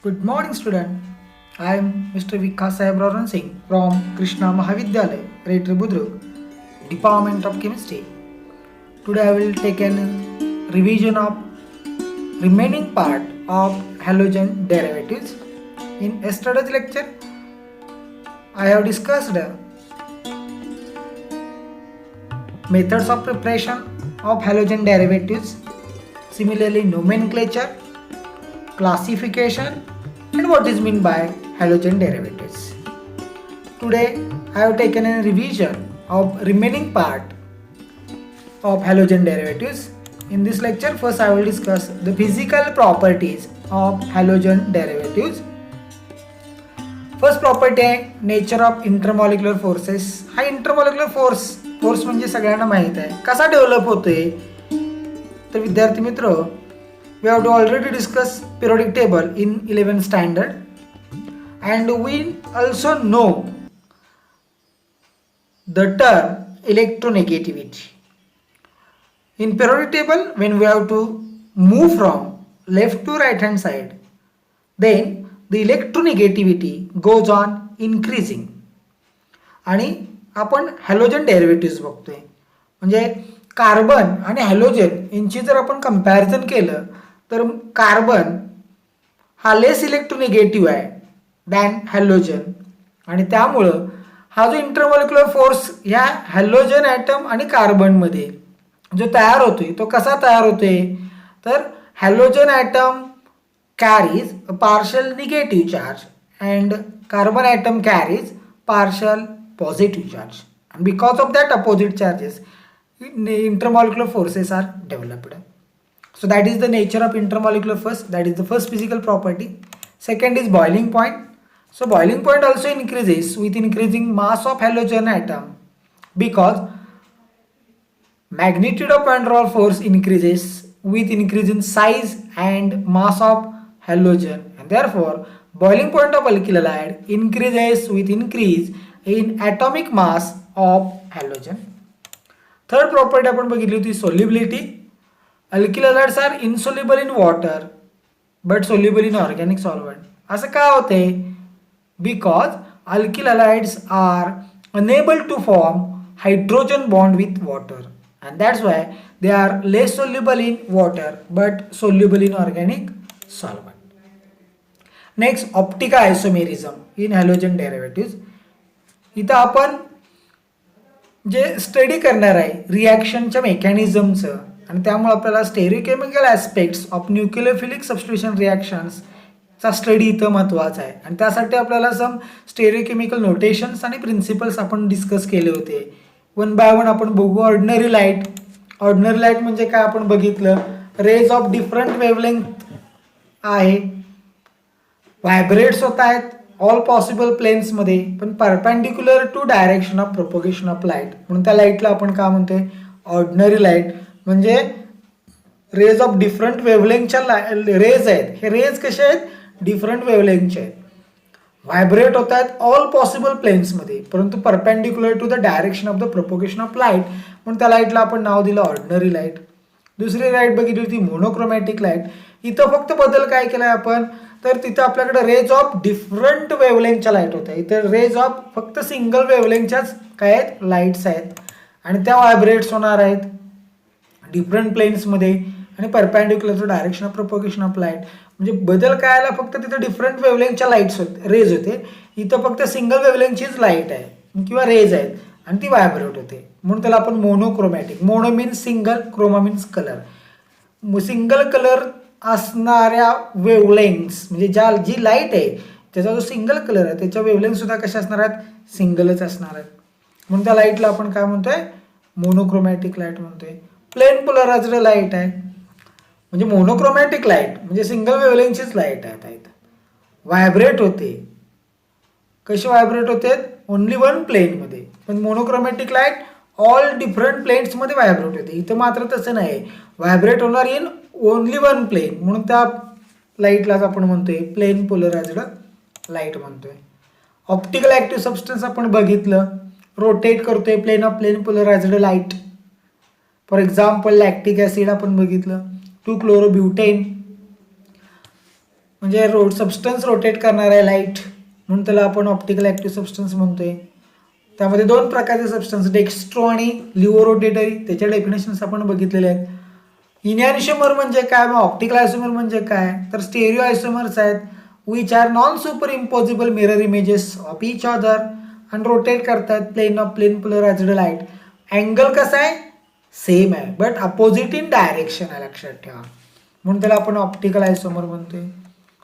Good morning, student. I am Mr. Vikas Saibran Singh from Krishna Mahavidyalaya, Retri Budruk, Department of Chemistry. Today I will take a revision of remaining part of halogen derivatives. In yesterday's lecture, I have discussed methods of preparation of halogen derivatives, similarly nomenclature, classification, and what is meant by halogen derivatives. Today I have taken a revision of remaining part of halogen derivatives. In this lecture, first I will discuss the physical properties of halogen derivatives. First property आहे nature of intermolecular forces. हा intermolecular force म्हणजे सगळ्यांना माहीत आहे. कसा develop होतोय तर विद्यार्थी मित्र, we have already discussed periodic table in 11th standard, and we also know the term electronegativity. In periodic table, when we have to move from left to right hand side, then the electronegativity goes on increasing. आणि आपण halogen derivative बघतोय, म्हणजे carbon आणि halogen यांची जर आपण comparison केलं तर कार्बन हा लेस इलेक्ट्रोनिगेटिव्ह आहे दॅन हॅलोजन, आणि त्यामुळं हा जो इंटरमॉलिक्युलर फोर्स ह्या हॅलोजन ॲटम आणि कार्बनमध्ये जो तयार होतोय तो कसा तयार होतोय तर halogen atom carries a partial negative charge and carbon atom carries partial positive charge, and because of that opposite charges intermolecular forces are developed. So that is the nature of intermolecular force, that is the first physical property. Second is boiling point. So boiling point also increases with increasing mass of halogen atom because magnitude of van der Waals force increases with increasing size and mass of halogen, and therefore boiling point of alkyl halide increases with increase in atomic mass of halogen. Third property आपण बघितली होती solubility. Alkyl halides are insoluble in water but soluble in organic solvent. असं का होते? Because alkyl halides are unable to form hydrogen bond with water, and that's why they are less soluble in water but soluble in organic solvent. Next optic isomerism in halogen derivative. इथं आपण जे study करणार आहे रिॲक्शनच्या मेकॅनिझमचं, आणि त्यामुळे आपल्याला stereochemical aspects of nucleophilic substitution रिॲक्शन्सचा study इथं महत्त्वाचा आहे, आणि त्यासाठी आपल्याला सम स्टेरिओकेमिकल नोटेशन्स आणि प्रिन्सिपल्स आपण डिस्कस केले होते. वन बाय वन आपण बघू. Ordinary light. ऑर्डिनरी लाईट म्हणजे काय आपण बघितलं, रेज ऑफ डिफरंट वेवलेंथ आहे, व्हायब्रेट्स होत आहेत ऑल पॉसिबल प्लेन्समध्ये, पण perpendicular to direction of propagation of light, म्हणून त्या लाईटला आपण काय म्हणतोय ऑर्डिनरी लाईट. म्हणजे रेज ऑफ डिफरंट वेवलेंथच्या रेज आहेत. हे रेज कसे आहेत? डिफरंट वेवलेंथचे आहेत, व्हायब्रेट होत आहेत ऑल पॉसिबल प्लेन्समध्ये, परंतु perpendicular to the direction of the propagation of light, म्हणून त्या लाईटला आपण नाव दिलं ऑर्डिनरी लाईट. दुसरी लाईट बघितली होती मोनोक्रोमॅटिक लाईट. इथं फक्त बदल काय केलाय आपण तर तिथं आपल्याकडे रेज ऑफ डिफरंट वेवलेंथच्या लाईट होत्या, इथं रेज ऑफ फक्त सिंगल वेवलेंथच्याच काय आहेत लाईट्स आहेत, आणि त्या व्हायब्रेट्स होणार आहेत डिफरंट प्लेन्समध्ये आणि perpendicular to direction of propagation of light. म्हणजे बदल काय आला, फक्त तिथं डिफरंट वेवलेंथच्या लाईट्स होते, रेज होते, इथं फक्त सिंगल वेवलेंथचीच लाईट आहे किंवा रेज आहेत आणि ती व्हायब्रेट होते, म्हणून त्याला आपण monochromatic. Mono means single, chroma means colour. Single colour असणाऱ्या वेवलेंथ्स म्हणजे जी लाईट आहे त्याचा जो सिंगल कलर आहे त्याच्या वेवलेंथ सुद्धा कशा असणार आहेत? सिंगलच असणार आहेत, म्हणून त्या लाईटला आपण काय म्हणतोय मोनोक्रोमॅटिक लाईट म्हणतोय. प्लेन पोलराइज्ड लाईट आहे, म्हणजे मोनोक्रोमॅटिक लाईट म्हणजे सिंगल वेवलेंथचीच लाईट आहे. व्हायब्रेट होते. कशी व्हायब्रेट होते? ओनली वन प्लेनमध्ये. पण मोनोक्रोमॅटिक लाईट ऑल डिफरंट प्लेन्समध्ये व्हायब्रेट होते. इथं मात्र तसं नाही, व्हायब्रेट होणार इन ओनली वन प्लेन, म्हणून त्या लाईटलाच आपण म्हणतोय प्लेन पोलराइज्ड लाईट म्हणतोय. ऑप्टिकल ॲक्टिव्ह सबस्टन्स आपण बघितलं, रोटेट करतोय plane polarised light. For example lactic acid आपण बघितलं, 2-chlorobutain. म्हणजे सबस्टन्स रोटेट करणार आहे लाईट, म्हणून त्याला आपण ऑप्टिकल ॲक्टिव्ह सबस्टन्स म्हणतोय. त्यामध्ये दोन प्रकारचे सबस्टन्स डेक्स्ट्रो आणि लिव्हो रोटेटरी, त्याच्या डेफिनेशन्स आपण बघितलेले आहेत. इनॅनिशोमर म्हणजे काय, मग ऑप्टिकल आयसोमर म्हणजे काय, तर स्टेरिओ आयसोमर्स आहेत which are non super impossible mirror images of each other आणि रोटेट करतात प्लेन पोलराइज्ड लाईट. अँगल कसा आहे, सेम आहे बट अपोजिट इन डायरेक्शन आहे, लक्षात ठेवा, म्हणून त्याला आपण ऑप्टिकल आयसोमर म्हणतोय.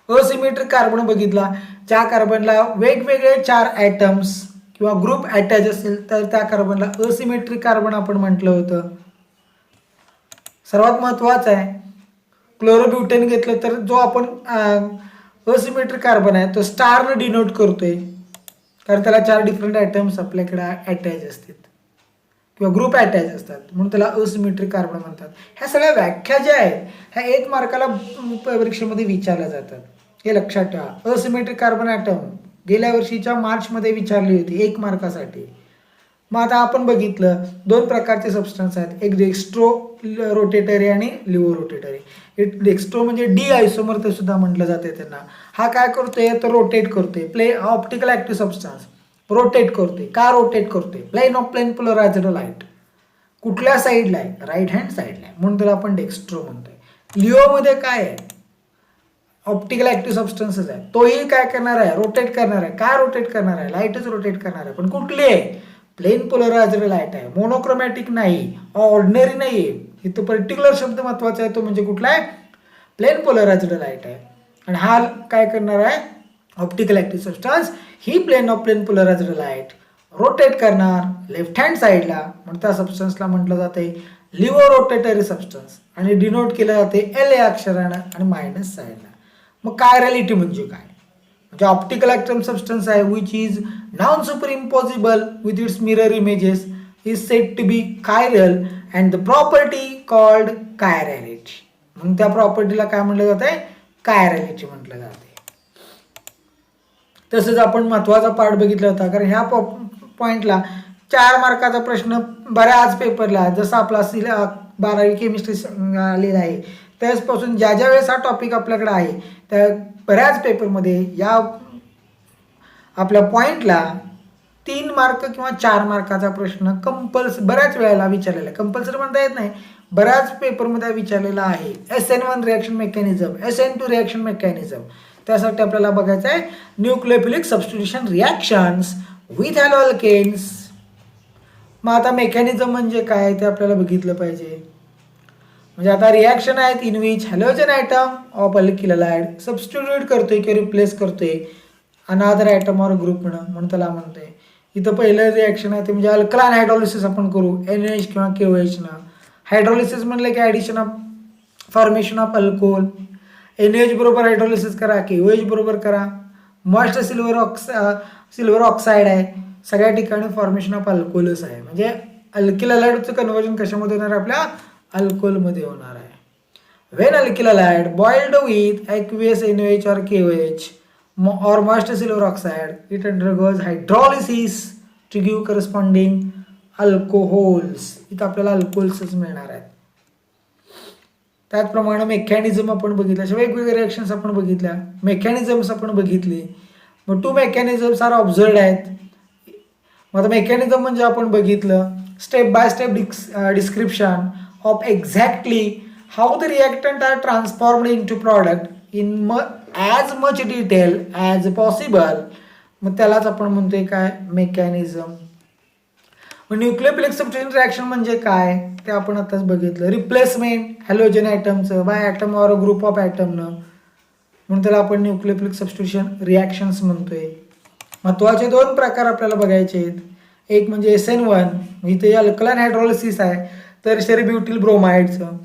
असिमेट्रिक कार्बन बघितला, ज्या कार्बनला वेगवेगळे 4 ॲटम्स किंवा ग्रुप अटॅच असेल तर त्या कार्बनला असिमेट्रिक कार्बन आपण म्हटलं होतं. सर्वात महत्त्वाचं आहे क्लोरोब्युटेन घेतलं तर जो आपण असिमेट्रिक कार्बन आहे तो स्टारनं डिनोट करतोय, कारण त्याला 4 डिफरंट ॲटम्स आपल्याकडे अटॅच असतात किंवा ग्रुप अटॅच असतात, म्हणून त्याला असिमेट्रिक कार्बन म्हणतात. ह्या सगळ्या व्याख्या ज्या आहेत ह्या 1 मार्काला परीक्षेमध्ये विचारल्या जातात, हे लक्षात ठेवा. असिमेट्रिक कार्बन ॲटम गेल्या वर्षीच्या मार्चमध्ये विचारली होती 1 मार्कासाठी. मग आता आपण बघितलं 2 प्रकारचे सबस्टन्स आहेत, एक डेक्स्ट्रो रोटेटरी आणि लिव्हो रोटेटरी. डेक्स्ट्रो म्हणजे डी आयसोमर ते सुद्धा म्हटलं जाते त्यांना. हा काय करतोय तर रोटेट करतोय, ऑप्टिकल ॲक्टिव्ह सबस्टन्स रोटेट करतोय. का रोटेट करतोय, प्लेन पोलराइज्ड लाईट कुठल्या साईडला आहे, राईट हँड साईडला आहे, म्हणून त्याला आपण डेक्स्ट्रो म्हणतोय. लिओमध्ये काय आहे, ऑप्टिकल ॲक्टिव्ह सबस्टन्सेस आहे, तोही काय करणार आहे, रोटेट करणार आहे. काय रोटेट करणार आहे, लाईटच रोटेट करणार आहे, पण कुठली आहे, प्लेन पोलराइज्ड लाईट आहे, मोनोक्रोमॅटिक नाही, ऑर्डिनरी नाही आहे. इथं पर्टिक्युलर शब्द महत्वाचा आहे, तो म्हणजे कुठला आहे, प्लेन पोलराइज्ड लाईट आहे. आणि हा काय करणार आहे, ऑप्टिकल ॲक्टिव्ह सबस्टन्स ही प्लेन पोलराइज्ड लाईट रोटेट करणार लेफ्ट हँड साईडला, म्हणून त्या सबस्टन्सला म्हटलं जाते लिव्हो रोटेटरी सबस्टन्स आणि डिनोट केलं जाते LA अक्षरानं आणि मायनस साईडला. मग कायरॅलिटी म्हणजे काय, म्हणजे ऑप्टिकल ॲक्टिव्ह सबस्टन्स आहे which is non super impossible with its mirror images is said to be chiral and the property called chirality, म्हणून त्या प्रॉपर्टीला काय म्हटलं जात आहे, कायरॅलिटी म्हटलं जाते. तसंच आपण महत्त्वाचा पार्ट बघितला होता, कारण ह्या पॉईंटला 4 मार्काचा प्रश्न बऱ्याच पेपरला, जसा आपला 12वी केमिस्ट्री आलेला आहे त्याचपासून ज्या वेळेस हा टॉपिक आपल्याकडे आहे त्या बऱ्याच पेपरमध्ये या आपल्या पॉईंटला 3 मार्क किंवा 4 मार्काचा प्रश्न बऱ्याच वेळेला विचारलेला आहे. कंपल्सरी म्हणता येत नाही, बऱ्याच पेपरमध्ये विचारलेला आहे. SN1 reaction mechanism, SN2 reaction mechanism, त्यासाठी आपल्याला बघायचं आहे nucleophilic substitution reactions with halo alkanes. मग आता मेकॅनिझम म्हणजे काय ते आपल्याला बघितलं पाहिजे. म्हणजे आता रिॲक्शन आहेत in which halogen atom of alkyl halide substitute करतोय किंवा रिप्लेस करतोय अनादर ॲटम ऑर ग्रुप म्हणून त्याला म्हणतोय. इथं पहिलं रिॲक्शन आहे ते म्हणजे अल्कलाइन हायड्रॉलिसिस आपण करू NaH किंवा KOHनं. हायड्रॉलिसिस म्हणलं की addition of formation of alcohol. NaH बरोबर हायड्रॉलिसिस करा, KOH बरोबर करा. मॉइस्ट सिल्वर ऑक्साईड आहे, सगळ्या ठिकाणी फॉर्मेशन ऑफ अल्कोहोलच आहे, म्हणजे अल्किल हॅलाइडचं कन्वर्जन कशामध्ये होणार आहे, आपल्या अल्कोहोलमध्ये होणार आहे. Wien alkyl halide boiled with aqueous NaOH or KOH or moist silver oxide, it undergoes hydrolysis to give corresponding alcohols. इथं आपल्याला अल्कोहोल्सच मिळणार आहेत. त्याचप्रमाणे मेकॅनिझम आपण बघितलं, अशा वेगवेगळे रिॲक्शन्स आपण बघितल्या, मेकॅनिझम्स आपण बघितली. मग 2 मेकॅनिझम्स आर ऑब्झर्वड आहेत. मग आता मेकॅनिझम म्हणजे आपण बघितलं step by step description of exactly how the reactant are transformed into product in as much detail as possible. मग त्यालाच आपण म्हणतोय काय, मेकॅनिझम. मग न्यूक्लियोफिलिक सबस्टिट्यूशन रिॲक्शन म्हणजे काय ते आपण आताच बघितलं. रिप्लेसमेंट हॅलोजन ॲटमचं by atom or group of ॲटमनं, म्हणून त्याला आपण न्यूक्लियोफिलिक सबस्टिट्यूशन रिॲक्शन्स म्हणतोय. महत्त्वाचे 2 प्रकार आपल्याला बघायचे आहेत. एक म्हणजे SN1, इथे अल्कलाइन हायड्रॉलिसिस आहे टर्शियरी ब्युटिल ब्रोमाइडचं.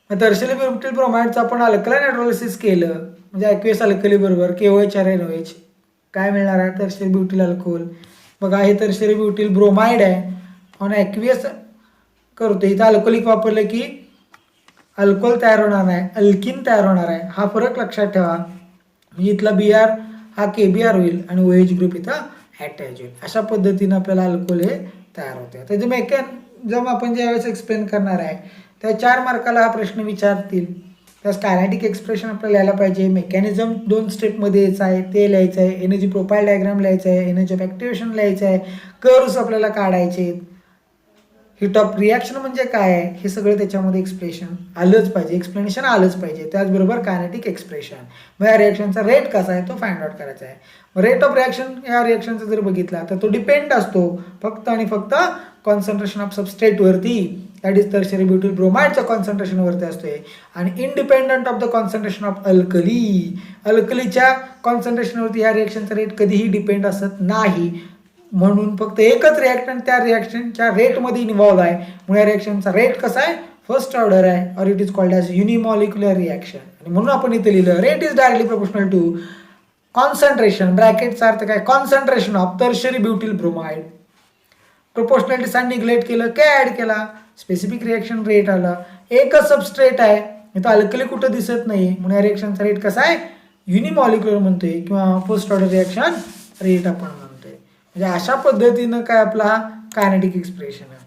टर्शियरी ब्युटिल ब्रोमाइडचं आपण अल्कलाइन हायड्रॉलिसिस केलं म्हणजे ॲक्वेस अल्कली बरोबर KOH or NaOH काय मिळणार आहे, टर्शियरी ब्युटिल अल्कोहोल. बघा हे टर्शियरी ब्युटिल ब्रोमाइड आहे आणि ॲक्वेस करतो, इथं अल्कोहोलिक वापरलं की अल्कोहोल तयार होणार नाही, अल्किन तयार होणार आहे. हा फरक लक्षात ठेवा. म्हणजे इथला BR हा KBr होईल आणि OH ग्रुप इथं अटॅच होईल. अशा पद्धतीनं आपल्याला अल्कोहोल हे तयार होते. त्याचे मेकॅनिझम आपण ज्यावेळेस एक्सप्लेन करणार आहे त्या 4 मार्काला हा प्रश्न विचारतील. त्यास कायनेटिक एक्सप्रेशन आपल्याला लिहायला पाहिजे, मेकॅनिझम 2 स्टेपमध्ये यायचं आहे ते लिहायचं आहे, एनर्जी प्रोफाईल डायग्राम लिहायचं आहे, एनर्जी ऑफ ॲक्टिवेशन लिहायचं आहे, कर्व्स आपल्याला काढायचे, हीट ऑफ रिॲक्शन म्हणजे काय आहे हे सगळं त्याच्यामध्ये एक्सप्रेशन आलंच पाहिजे, एक्सप्लेनेशन आलंच पाहिजे. त्याचबरोबर कायनेटिक एक्सप्रेशन, मग या रिॲक्शनचा रेट कसा आहे तो फाइंड आउट करायचा आहे. मग रेट ऑफ रिॲक्शन या रिॲक्शनचा जर बघितला तर तो डिपेंड असतो फक्त आणि फक्त कॉन्सन्ट्रेशन ऑफ सबस्ट्रेटवरती, दॅट इज टर्शियरी ब्युटिल ब्रोमाइडच्या कॉन्सन्ट्रेशनवरती असतोय, आणि independent of the concentration of alkali, अल्कलीच्या कॉन्सन्ट्रेशनवरती या रिॲक्शनचा रेट कधीही डिपेंड असत नाही. म्हणून फक्त एकच रिॲक्टंट त्या रिॲक्शनच्या रेटमध्ये इन्व्हॉल्व आहे, म्हणून या रिॲक्शनचा रेट कसा आहे, फर्स्ट ऑर्डर आहे, और it is called as unimolecular reaction. आणि म्हणून आपण इथे लिहिलं rate is directly proportional to concentration, ब्रॅकेटचा अर्थ काय, concentration of tertiary butyl bromide. Proportionality sign neglect केलं, काय ॲड केला, स्पेसिफिक रिॲक्शन रेट आला. एकच सबस्ट्रेट आहे, इथं अल्कली कुठं दिसत नाही, म्हणून या रिॲक्शनचा रेट कसा आहे, युनिमॉलिक्युलर म्हणतोय किंवा फर्स्ट ऑर्डर रिॲक्शन रेट आपण म्हणतोय. म्हणजे अशा पद्धतीनं काय आपला कायनेटिक एक्सप्रेशन आहे.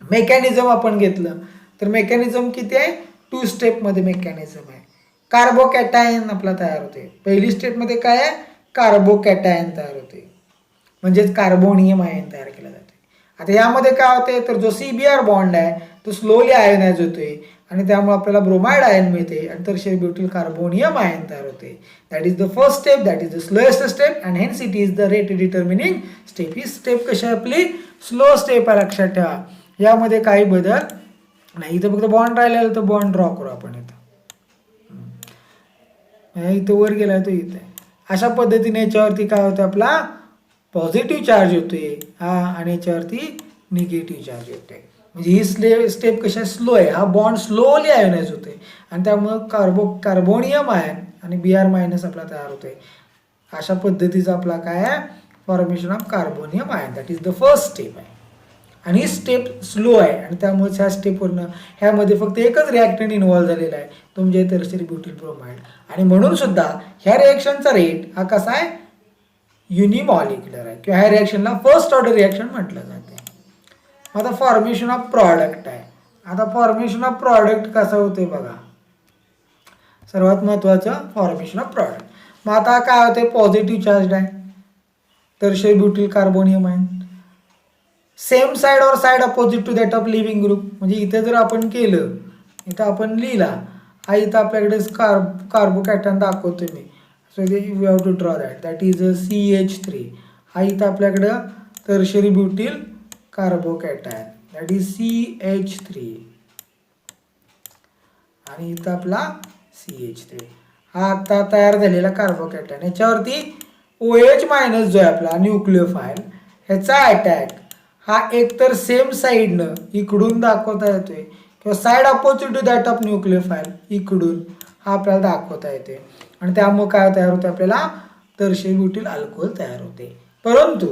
मेकॅनिझम आपण घेतलं तर मेकॅनिझम किती आहे, 2 स्टेपमध्ये मेकॅनिझम आहे. कार्बोकॅटायन आपला तयार होते, पहिली स्टेपमध्ये काय आहे, कार्बोकॅटायन तयार होते, म्हणजेच कार्बोनियम आयन तयार केला जाते. आता यामध्ये काय होते तर जो CBr बॉन्ड आहे तो स्लोली आयनाइज होतोय आणि त्यामुळे आपल्याला ब्रोमाइड आयन मिळते आणि टर्शियरी ब्युटिल कार्बोनियम आयन तयार होते. That is the first step, that is the slowest step and hence it is the rate determining step. ही स्टेप कशी आहे आपली, स्लो स्टेप आहे, लक्षात ठेवा. यामध्ये काही बदल नाही. इथं फक्त बॉन्ड राहिलेला तर बॉन्ड ड्रॉ करू आपण इथं वर गेला तो इथे. अशा पद्धतीने याच्यावरती काय होतं, आपला पॉझिटिव्ह चार्ज होतोय आणि याच्यावरती निगेटिव्ह चार्ज येतोय. म्हणजे ही स्टेप कशा स्लो आहे, हा बॉन्ड स्लोली आयोनाइज होते आणि त्यामुळं कार्बोनियम आयन आणि Br मायनस आपला तयार होतोय. अशा पद्धतीचा आपला काय आहे, formation of carbonium ion, that is the first step आहे. आणि ही स्टेप स्लो आहे आणि त्यामुळे ह्या स्टेपवरनं ह्यामध्ये फक्त एकच रिॲक्टंट इन्व्हॉल्व झालेला आहे, तो म्हणजे टर्शियरी ब्युटिल ब्रोमाइड. आणि म्हणून सुद्धा ह्या रिॲक्शनचा रेट हा कसा आहे, युनिमॉलिक्युलर आहे किंवा ह्या रिॲक्शनला फर्स्ट ऑर्डर रिॲक्शन म्हटलं जाते. आता फॉर्मेशन ऑफ प्रॉडक्ट आहे. आता फॉर्मेशन ऑफ प्रॉडक्ट कसं होते बघा, सर्वात महत्त्वाचं फॉर्मेशन ऑफ प्रॉडक्ट. मग आता काय होते, पॉझिटिव्ह चार्ज आहे tertiary butyl carbonium ion, same side और side opposite to that of leaving group. म्हणजे इथे जर आपण केलं, इथं आपण लिहिला, हा इथं आपल्याकडे कार्बोकॅटन दाखवतोय मी, so we have to draw that is CH3. हा इथं आपल्याकडं tertiary butyl carbocation, that is CH3, आणि इथं आपला CH3. हा आता तयार झालेला कार्बोकॅटायन, याच्यावरती OH मायनस जो आहे आपला न्यूक्लिओफाईल, ह्याचा अटॅक हा एकतर सेम साईडनं इकडून दाखवता येतोय किंवा side opposite to that of nucleophile इकडून हा आपल्याला दाखवता येते आणि त्यामुळे काय तयार होते, आपल्याला टर्शियरी ब्युटिल अल्कोहोल तयार होते. परंतु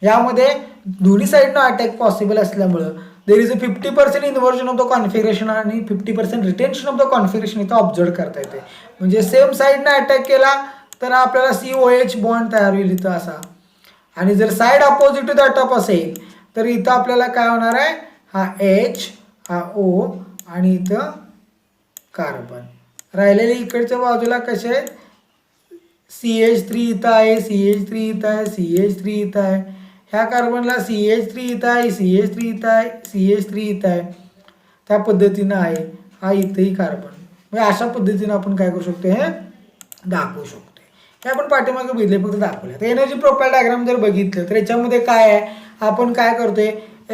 यामध्ये दोन्ही साईडनं अटॅक पॉसिबल असल्यामुळं there is a 50% inversion of the configuration आणि 50% रिटेन्शन ऑफ द कॉन्फिगरेशन इथं ऑब्झर्व करता येते. म्हणजे सेम साईडनं अटॅक केला तर आपल्याला COH बॉन्ड तयार होईल इथं असा, आणि जर side opposite to that of असेल तर इथं आपल्याला काय होणार आहे, हा H, हा O आणि इथं कार्बन. राहिलेले इकडच्या बाजूला कसे आहेत, CH3 इथं आहे, CH3 इथं आहे, CH3 इथं आहे, ह्या कार्बनला CH3 इथं आहे, CH3 इथं आहे, CH3 इथं आहे, त्या पद्धतीनं आहे. हा इथंही कार्बन. म्हणजे अशा पद्धतीनं आपण काय करू शकतो, हे दाखवू शकतो. हे आपण पाठीमागे बघितले, फक्त दाखवले. तर एनर्जी प्रोफाईल डायग्राम जर बघितलं तर याच्यामध्ये काय आहे, आपण काय करतोय,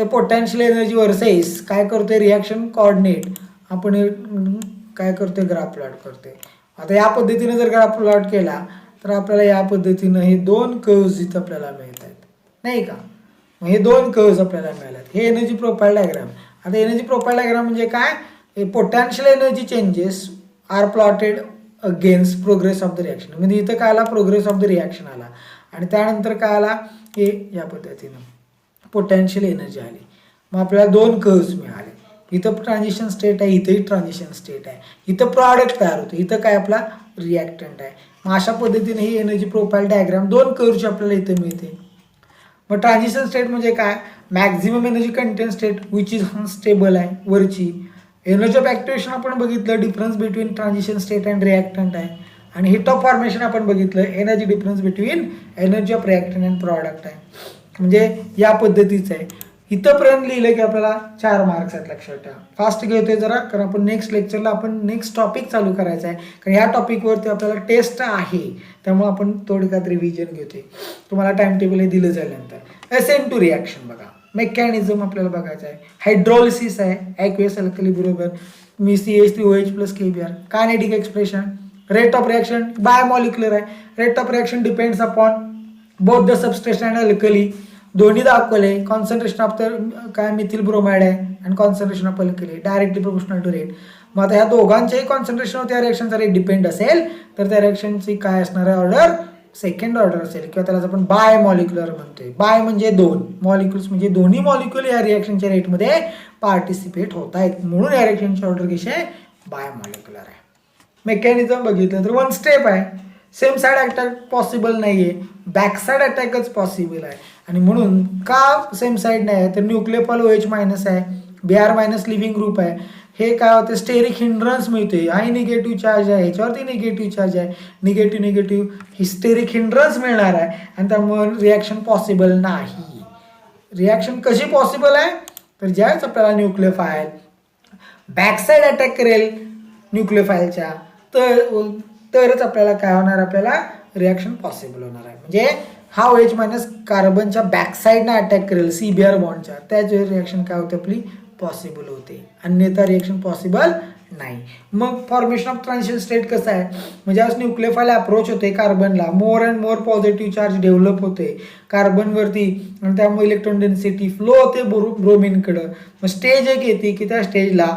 पोटेन्शियल एनर्जी वर्सेस काय करतोय, रिॲक्शन कोऑर्डिनेट आपण काय करतोय, ग्राफ प्लॉट करतोय. आता या पद्धतीने जर ग्राफ प्लॉट केला तर आपल्याला या पद्धतीनं हे 2 कर्व्स इथं आपल्याला मिळत आहेत, नाही का. मग हे 2 कर्व्स आपल्याला मिळाल्यात. हे एनर्जी प्रोफाईल डायग्राम. आता एनर्जी प्रोफाईल डायग्राम म्हणजे काय, potential energy changes are plotted against progress of the reaction. म्हणजे इथं काय आला, प्रोग्रेस ऑफ द रिॲक्शन आला आणि त्यानंतर काय आला, हे या पद्धतीनं पोटेन्शियल एनर्जी आली. मग आपल्याला 2 कर्व्स मिळाले. इथं ट्रान्झिशन स्टेट आहे, इथंही ट्रान्झिशन स्टेट आहे, इथं प्रॉडक्ट तयार होतं, इथं काय आपला रिॲक्टंट आहे. मग अशा पद्धतीने ही एनर्जी प्रोफाईल डायग्राम 2 कर्व्सची आपल्याला इथं मिळते. मग ट्रान्झिशन स्टेट म्हणजे काय, maximum energy content state which is unstable आहे वरची, एनर्जी ऑफ ॲक्टिवेशन आपण बघितलं, difference between transition state and reactant आहे. आणि हिट ऑफ फॉर्मेशन आपण बघितलं, energy difference between energy of reactant and product आहे. म्हणजे या पद्धतीचं आहे. इथंपर्यंत लिहिलं की आपल्याला 4 मार्क्स आहेत, लक्षात ठेवा. फास्ट घेतोय जरा, कारण आपण नेक्स्ट लेक्चरला आपण नेक्स्ट टॉपिक चालू करायचा आहे, कारण या टॉपिकवरती आपल्याला टेस्ट आहे, त्यामुळे आपण थोडक्यात रिव्हिजन घेतोय. तुम्हाला टाइम टेबल हे दिलं जाईल नंतर. SN2 रिॲक्शन बघा, मेकॅनिझम आपल्याला बघायचं आहे. हायड्रोलिसिस आहे, ॲक्वेस अल्कली बरोबर मी CH3OH plus KBr. Kinetic expression, rate of reaction biomolecular आहे. Rate of reaction depends upon both the substrate and alkali, दोन्ही दाखवले. कॉन्सन्ट्रेशन ऑफ द काय मिथिल ब्रोमाइड आहे आणि concentration of alkali directly proportional to rate. मग आता ह्या दोघांचेही कॉन्सन्ट्रेशन होते या रिॲक्शनचा रेट डिपेंड असेल तर त्या रिॲक्शनची काय असणार आहे, ऑर्डर सेकंड ऑर्डर असेल, किंवा त्याला आपण बाय मॉलिक्युलर म्हणतोय. बाय म्हणजे 2 मॉलिक्युल्स, म्हणजे दोन्ही मॉलिक्युल या रिॲक्शनच्या रेटमध्ये पार्टिसिपेट होत आहेत, म्हणून या रिॲक्शनची ऑर्डर कशी आहे, बाय मॉलिक्युलर आहे. मेकॅनिझम बघितलं तर 1 स्टेप आहे. सेम साईड अटॅक पॉसिबल नाही आहे, बॅक साईड अटॅकच पॉसिबल आहे. आणि म्हणून का सेम साईड नाही आहे तर न्यूक्लियोफाइल OH मायनस आहे, Br मायनस लिव्हिंग ग्रुप आहे. हे काय होते, स्टेरिक हिंड्रन्स मिळते. हाही निगेटिव्ह चार्ज आहे, ह्याच्यावरती निगेटिव्ह चार्ज आहे, निगेटिव्ह हिस्टेरिक हिंड्रन्स मिळणार आहे, आणि त्यामुळे रिॲक्शन पॉसिबल नाही. रिॲक्शन कशी पॉसिबल आहे तर ज्यावेळेस आपल्याला न्यूक्लियोफाइल बॅक साईड अटॅक करेल न्यूक्लियोफाइलच्या, तरच आपल्याला काय होणार, आपल्याला रिॲक्शन पॉसिबल होणार आहे. म्हणजे हा OH मायनस कार्बनच्या बॅक साईडनं अटॅक करेल CBr बॉन्डच्या, त्याच वेळी रिॲक्शन काय होते, आपली पॉसिबल होते, अन्यथा रिॲक्शन पॉसिबल नाही. मग फॉर्मेशन ऑफ ट्रान्झिशन स्टेट कसं आहे, म्हणजे आज न्यूक्लियोफाइल अप्रोच होते कार्बनला, more and more positive charge develop होते कार्बनवरती, आणि त्यामुळे इलेक्ट्रॉन डेन्सिटी फ्लो होते ब्रोमिनकडं. मग स्टेज एक येते की त्या स्टेजला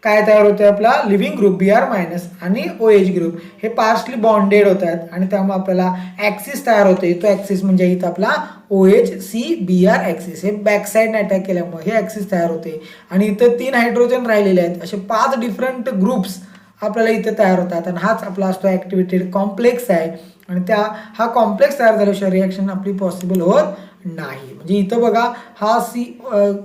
काय तयार होते, आपला लिव्हिंग ग्रुप Br मायनस आणि OH ग्रुप हे पार्शली बॉन्डेड होत आहेत, आणि त्यामुळे आपल्याला ॲक्सिस तयार होते. तो ॲक्सिस म्हणजे इथं आपला OHCBr ॲक्सिस, हे बॅक साईडने अटॅक केल्यामुळे हे ॲक्सिस तयार होते. आणि इथं 3 हायड्रोजन राहिलेले आहेत, असे 5 डिफरंट ग्रुप्स आपल्याला इथं तयार होतात, आणि हाच आपला असतो ॲक्टिवेटेड कॉम्प्लेक्स आहे. आणि हा कॉम्प्लेक्स तयार झाल्याशिवाय रिॲक्शन आपली पॉसिबल होत नाही. म्हणजे इथं बघा, हा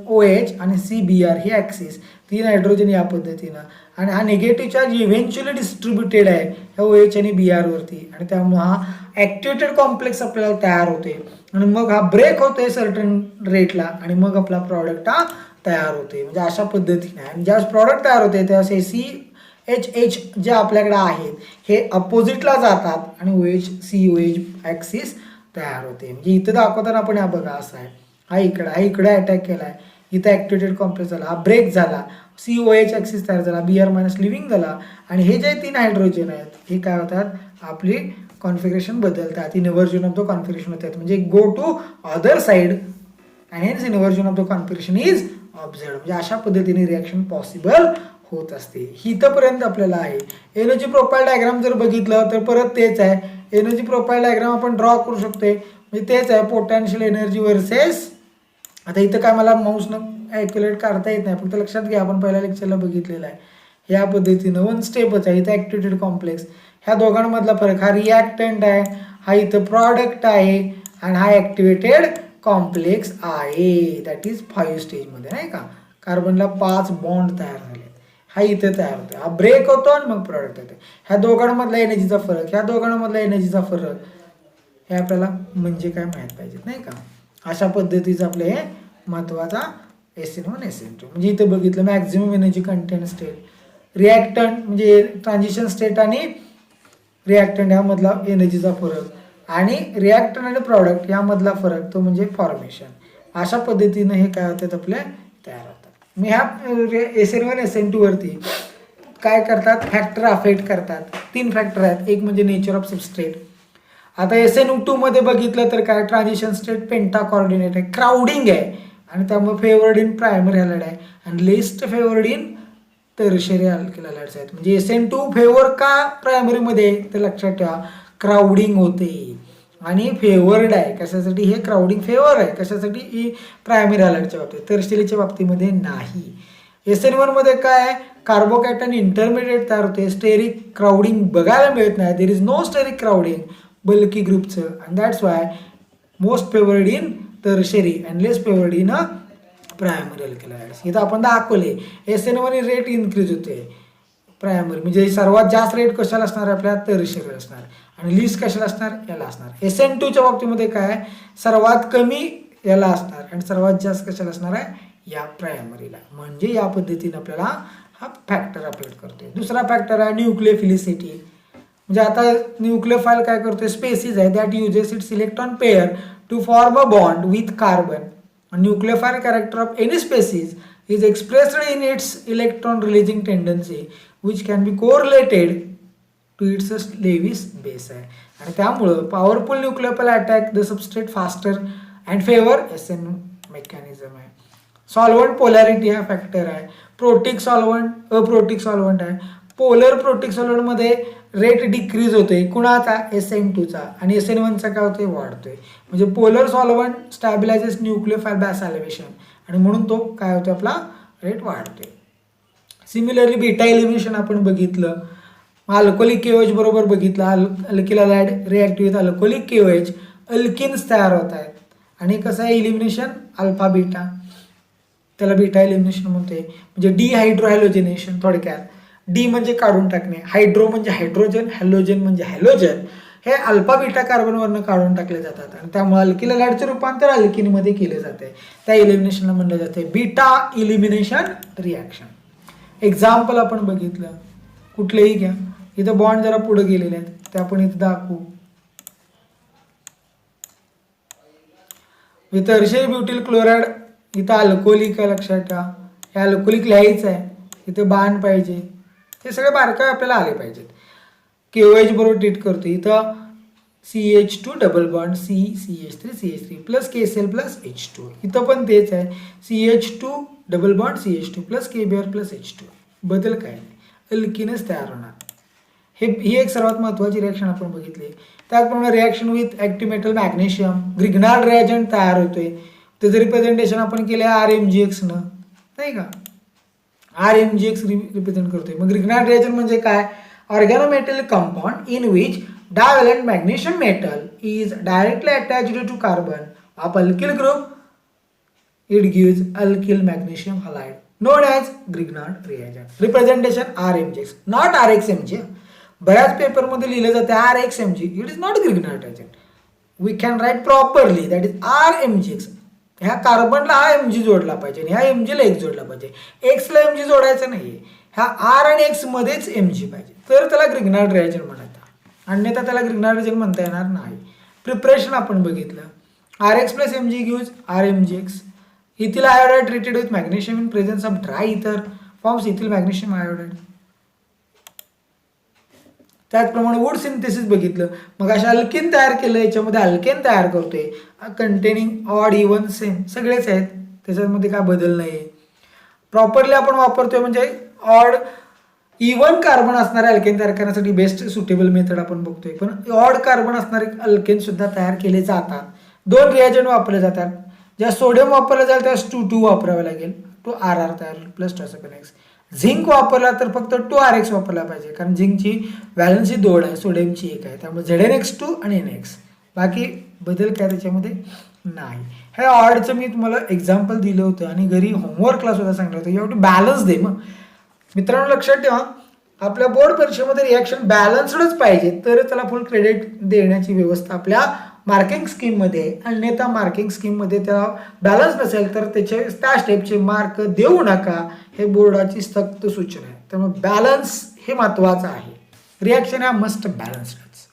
OH आणि CBr ही ॲक्सिस, 3 हायड्रोजन या पद्धतीनं, आणि हा निगेटिव्ह चार्ज इव्हेंच्युअली डिस्ट्रीब्युटेड आहे ह्या OH आणि Br वरती, आणि त्यामुळे हा ॲक्टिवेटेड कॉम्प्लेक्स आपल्याला तयार होते, आणि मग हा ब्रेक होतोय सर्टन रेटला, आणि मग आपला प्रॉडक्ट हा तयार होते. म्हणजे अशा पद्धतीने, आणि ज्यावेळेस प्रॉडक्ट तयार होते त्यावेळेस CHH जे आपल्याकडे आहेत हे अपोजिटला जातात, आणि OH ॲक्सिस तयार होते. म्हणजे इथं दाखवताना आपण हा बघा असा आहे, हा इकडे अटॅक केला आहे, इथं ॲक्टिवेटेड कॉम्प्लेक्स झाला, हा ब्रेक झाला, COH ॲक्सिस तयार झाला, Br मायनस लिव्हिंग झाला, आणि हे जे 3 हायड्रोजन आहेत हे काय होतात, आपली कॉन्फिगरेशन बदलतात, इन्व्हर्जन ऑफ द कॉन्फिगरेशन होतात, म्हणजे go to other side, and hence inversion of the configuration is observed. म्हणजे अशा पद्धतीने रिॲक्शन पॉसिबल होत असते. इथंपर्यंत आपल्याला आहे. एनर्जी प्रोफाइल डायग्राम जर बघितलं तर परत तेच आहे. एनर्जी प्रोफाइल डायग्राम आपण ड्रॉ करू शकतो, म्हणजे तेच आहे, पोटेन्शियल एनर्जी वर्सेस. आता इथं काय मला माऊसनं ॲक्युरेट काढता येत नाही, फक्त लक्षात घ्या आपण पहिल्या लेक्चरला बघितलेलं आहे. ह्या पद्धतीनं 1 स्टेपच आहे. इथं ॲक्टिवेटेड कॉम्प्लेक्स, ह्या दोघांमधला फरक, हा रिॲक्टंट आहे, हा इथं प्रॉडक्ट आहे, आणि हा ॲक्टिवेटेड कॉम्प्लेक्स आहे, दॅट इज 5 स्टेजमध्ये, नाही का. कार्बनला 5 बॉन्ड तयार झाले, हा इथे तयार होतो, हा ब्रेक होतो, आणि मग प्रॉडक्ट येते. ह्या दोघांमधला एनर्जीचा फरक, ह्या दोघांमधला एनर्जीचा फरक, हे आपल्याला म्हणजे काय माहीत पाहिजेत, नाही का. अशा पद्धतीचं आपलं हे महत्त्वाचा SN1 SN2. म्हणजे इथं बघितलं maximum energy content state, reactant म्हणजे ट्रान्झिशन स्टेट आणि रिॲक्टंट ह्यामधला एनर्जीचा फरक, आणि रिॲक्टंट आणि प्रॉडक्ट यामधला फरक तो म्हणजे फॉर्मेशन. अशा पद्धतीनं हे काय होतात, आपले तयार होतात. मी ह्या SN1 SN2 वरती काय करतात, फॅक्टर अफेक्ट करतात. 3 फॅक्टर आहेत, एक म्हणजे नेचर ऑफ सबस्ट्रेट. आता SN2 मध्ये बघितलं तर काय, ट्रान्झिशन स्टेट पेंटा कॉर्डिनेट आहे, क्राउडिंग आहे, आणि त्यामुळे फेवर्ड इन प्रायमरी हॅलाइड आहे, आणि least favoured in tertiary alkyl halides आहेत. म्हणजे SN2 फेवर का प्रायमरीमध्ये तर लक्षात ठेवा, क्राउडिंग होते, आणि फेवर्ड आहे कशासाठी, हे क्राउडिंग फेवर आहे कशासाठी, ही प्रायमरी हॅलाइडच्या बाबतीत, टर्शियरीच्या बाबतीमध्ये नाही. SN1 मध्ये काय, कार्बोकॅटन इंटरमिडिएट तयार होते, स्टेरिक क्राउडिंग बघायला मिळत नाही, there is no steric crowding bulky ग्रुपचं, and that's why most favoured in tertiary and less favoured in primary alkaloids. इथं आपण दाखवले SN1 रेट इन्क्रीज होते प्रायमरी, म्हणजे सर्वात जास्त रेट कशाला असणार आपल्या टर्शियरी असणार आणि लिस्ट कशाला असणार याला असणार. SN2च्या बाबतीमध्ये काय सर्वात कमी याला असणार आणि सर्वात जास्त कशाला असणार आहे या प्रायमरीला. म्हणजे या पद्धतीने आपल्याला हा फॅक्टर अप्लाय करतोय. दुसरा फॅक्टर आहे न्यूक्लियोफिलिसिटी. म्हणजे आता न्यूक्लियोफाइल काय करतोय स्पेसिस आहे that uses its electron pair to form a bond with carbon. Nucleophile character of any species is expressed in its electron releasing tendency which can be correlated to its Lewis base आहे. आणि त्यामुळं powerful nucleophile attack the substrate faster and favour SN mechanism आहे. Solvent polarity हा factor आहे. Protic solvent aprotic solvent आहे. Polar protic सॉल्वंटमध्ये rate decrease होतोय कुणाचा SN2चा आणि SN1चा काय होतोय वाढतोय. म्हणजे polar solvent stabilises nucleophile base elevation आणि म्हणून तो काय होतो आपला रेट वाढतोय. सिमिलरली बीटा एलिमिनेशन आपण बघितलं. अल्कोहोलिक KOH बरोबर बघितलं. Alkyl halide react with alcoholic KOH alkenes तयार होत आहेत आणि कसं आहे इलिमिनेशन अल्फा बीटा, त्याला बीटा एलिमिनेशन म्हणतोय. म्हणजे डिहायड्रोहॅलोजिनेशन थोडक्यात. डी म्हणजे काढून टाकणे, हायड्रो म्हणजे हायड्रोजन, हॅलोजन म्हणजे हॅलोजन, हे अल्फा बीटा कार्बनवरनं काढून टाकले जातात आणि त्यामुळे अल्किल हॅलाइडचे रूपांतर अल्किनमध्ये केले जाते. त्या इलिमिनेशनला म्हणलं जाते बीटा इलिमिनेशन रिॲक्शन. एक्झाम्पल आपण बघितलं कुठलेही घ्या. इथं बॉन्ड जरा पुढे गेलेले आहेत ते आपण इथं दाखवू. इथं टर्शियरी ब्युटिल क्लोराईड इथं अल्कोहोलिक आहे लक्षात ठेवा. हे अल्कोहोलिक लिहायचं आहे. इथं बाण पाहिजे. हे सगळे बारकावे आपल्याला आले पाहिजेत. KOH बरोबर ट्रीट करतो. इथं CH2 double bond CH3 plus KCl plus H2. इथं पण तेच आहे CH2 double bond CH2 plus KBr plus H2. बदल काय नाही, अल्किनच तयार होणार. ही एक सर्वात महत्त्वाची रिॲक्शन आपण बघितली. त्याचप्रमाणे reaction with active metal magnesium Grignard reagent तयार होतोय. त्याचं रिप्रेझेंटेशन आपण केलं आहे RMgx न, नाही का. RMgx रिप्रेझेंट करतोय. मग ग्रिग्नार्ड रिएजंट म्हणजे काय organometallic compound in which divalent magnesium metal is directly attached to carbon of alkyl group. It gives alkyl magnesium halide known as Grignard reagent. Representation RMgx not RxMg. बऱ्याच पेपरमध्ये लिहिलं जाते RxMg. It is not Grignard reagent. We can write properly that is RMgx. ह्या कार्बनला हा Mg जोडला पाहिजे आणि ह्या Mg ला X जोडला पाहिजे. X ला Mg जोडायचं नाही. ह्या R आणि X मध्येच Mg पाहिजे तर त्याला ग्रिग्नार्ड रिएजंट म्हणतात. अन्यथा त्याला ग्रिग्नार्ड रिएजंट म्हणता येणार नाही. प्रिपरेशन आपण बघितलं. Rx plus Mg gives RMgx. Ethyl iodide treated with magnesium in presence of dry इथर फॉर्म्स इथिल मॅग्नेशियम आयोडाइड. त्याचप्रमाणे वूड सिंथेसिस बघितलं. मग अशा अल्केन तयार केलं, याच्यामध्ये अल्केन तयार करतोय कंटेनिंग ऑड इवन सेम सगळेच आहेत, त्याच्यामध्ये काय बदल नाही. प्रॉपरली आपण वापरतोय म्हणजे ऑड इवन कार्बन असणारे अल्केन तयार करण्यासाठी बेस्ट सुटेबल मेथड आपण बघतोय. पण ऑड कार्बन असणारे अल्केन सुद्धा तयार केले जातात. 2 रिएजंट वापरले जातात. ज्या सोडियम वापरला जाईल त्यास 2,2 वापरावे लागेल. तो RR तयार होईल प्लस टॉसपेनेक्स. झिंक वापरला तर फक्त 2RX वापरला पाहिजे कारण झिंकची व्हॅलन्सी 2 आहे, सोडियमची 1 आहे. त्यामुळे ZnX2 आणि NX. बाकी बदल काय त्याच्यामध्ये नाही. हे ऑडचं मी तुम्हाला एक्झाम्पल दिलं होतं आणि घरी होमवर्कला सुद्धा सांगितलं होतं. एवढी बॅलन्स दे. मग मित्रांनो लक्षात ठेवा आपल्या बोर्ड परीक्षेमध्ये रिॲक्शन बॅलन्स्डच पाहिजे तर त्याला फुल क्रेडिट देण्याची व्यवस्था आपल्या मार्किंग स्कीममध्ये. अन्यथा मार्किंग स्कीममध्ये त्याला बॅलन्स नसेल तर त्याचे त्या स्टेपचे मार्क देऊ नका, हे बोर्डाची सक्त सूचना आहे. त्यामुळे बॅलन्स हे महत्त्वाचं आहे. रिॲक्शन हा मस्ट बॅलन्स्डच.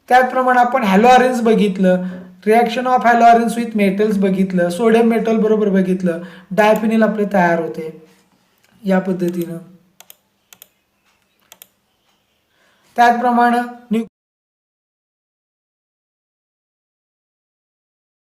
त्याचप्रमाणे आपण हॅलोअरेन्स बघितलं. रिॲक्शन ऑफ हॅलोअरेन्स विथ मेटल्स बघितलं. सोडियम मेटल बरोबर बघितलं. डायफिनिल आपले तयार होते या पद्धतीनं. त्याचप्रमाणे